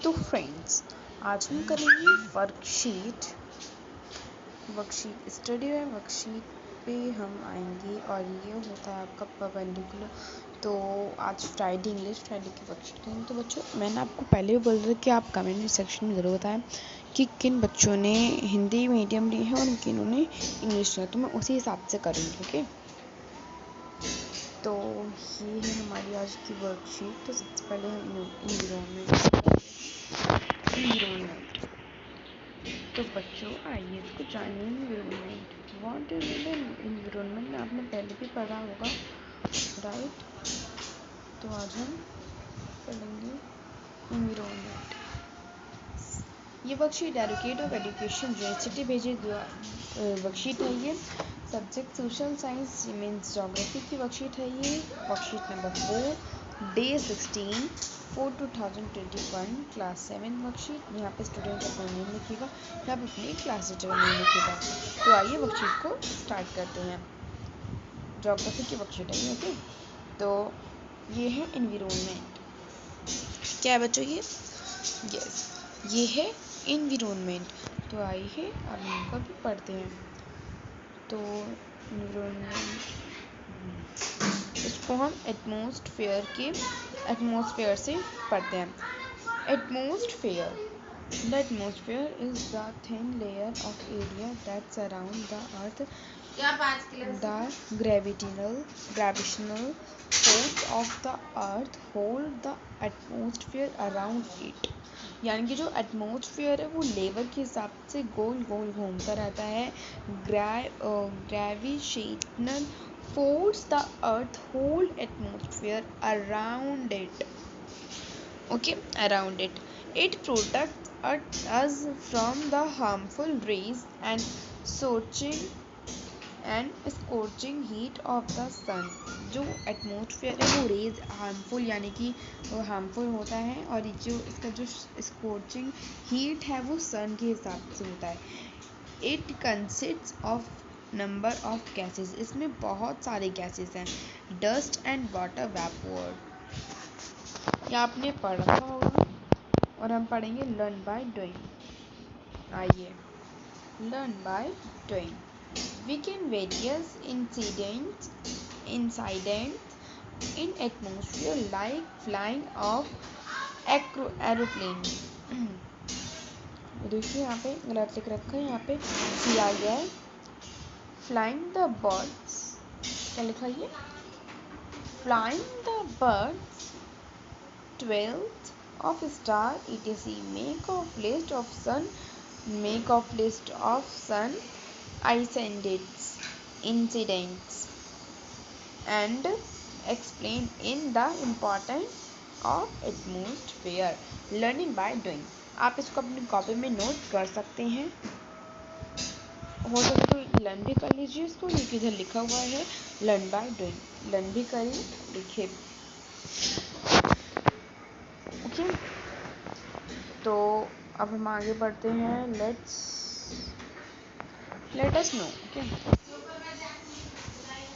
तो फ्रेंड्स, आज हम करेंगे वर्कशीट स्टडी है। वर्कशीट पे हम आएंगे और ये होता है आपका परपेंडिकुलर। तो आज इंग्लिश फ्राइडे की वर्कशीट करेंगे। तो बच्चों, मैंने आपको पहले भी बोल रहा कि आप कमेंट सेक्शन में ज़रूर बताएं कि किन बच्चों ने हिंदी मीडियम ली है और किन्हों ने इंग्लिश लिया, तो मैं उसी हिसाब से करूँगी। ओके, तो ये है हमारी आज की वर्कशीट। तो सबसे पहले हम इन्वायरमेंट। तो बच्चों, आइए इसको जानिए। इन्वायरमेंट, व्हाट इज इन्वायरमेंट आपने पहले भी पढ़ा होगा, राइट। तो आज हम पढ़ेंगे इन्वायरमेंट। ये worksheet directorate of education university भेजे वर्कशीट है। ये subject social science means geography की वर्कशीट है। ये worksheet number 4, day 16, 4/2021, class 7 worksheet. यहाँ पे स्टूडेंट अपना नेम लिखेगा, यहाँ पे अपनी क्लास टीचर का नेम लिखेगा। तो आइए वर्कशीट को स्टार्ट करते हैं। ज्योग्राफी की वर्कशीट है ये। ओके, तो ये है एनवायरनमेंट। क्या है बच्चों ये? यस, ये है एनवायरनमेंट। तो आइए अब इनको भी पढ़ते हैं। तो एनवायरनमेंट, इसको हम एटमॉस्फेयर से पढ़ते हैं। Atmosphere, the atmosphere is the thin layer of area that surround the earth. The gravitational force of the earth hold the atmosphere around it. यानी कि जो एटमॉस्फेयर है वो लेवल के हिसाब से गोल गोल घूमता रहता है। Gravitational force the earth hold atmosphere around it. Okay, around it. It protects us from the harmful rays and scorching heat of the sun. जो एटमॉस्फेयर है वो रेज हार्मफुल यानी कि हार्मफुल होता है, और जो इसका जो स्कॉचिंग हीट है वो सन के हिसाब से होता है। It consists of number of gases, इसमें बहुत सारे गैसेस हैं। डस्ट एंड वाटर वेपोर, ये आपने पढ़ा होगा, और हम पढ़ेंगे लर्न बाय डूइंग। आइए, learn by doing. We can various incidents in atmosphere like flying of aeroplane. देखिए यहाँ पे गलत लिख रखा है, यहाँ पे सी आ गया है। फ्लाइंग द बर्ड्स, क्या लिखा है ये? Flying the birds, 12th of star etc. Make of list of sun incidents and explain in the importance of atmosphere. Learning by doing. आप इसको अपनी कॉपी में नोट कर सकते हैं। हो सके तो लर्न भी कर लीजिए इसको, क्योंकि इधर लिखा हुआ है लर्न बाय डूइंग। लर्न भी करें, लिखे। ओके, तो अब हम आगे बढ़ते हैं। Let us know. Okay,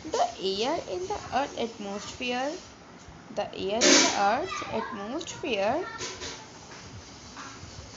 the air in the earth atmosphere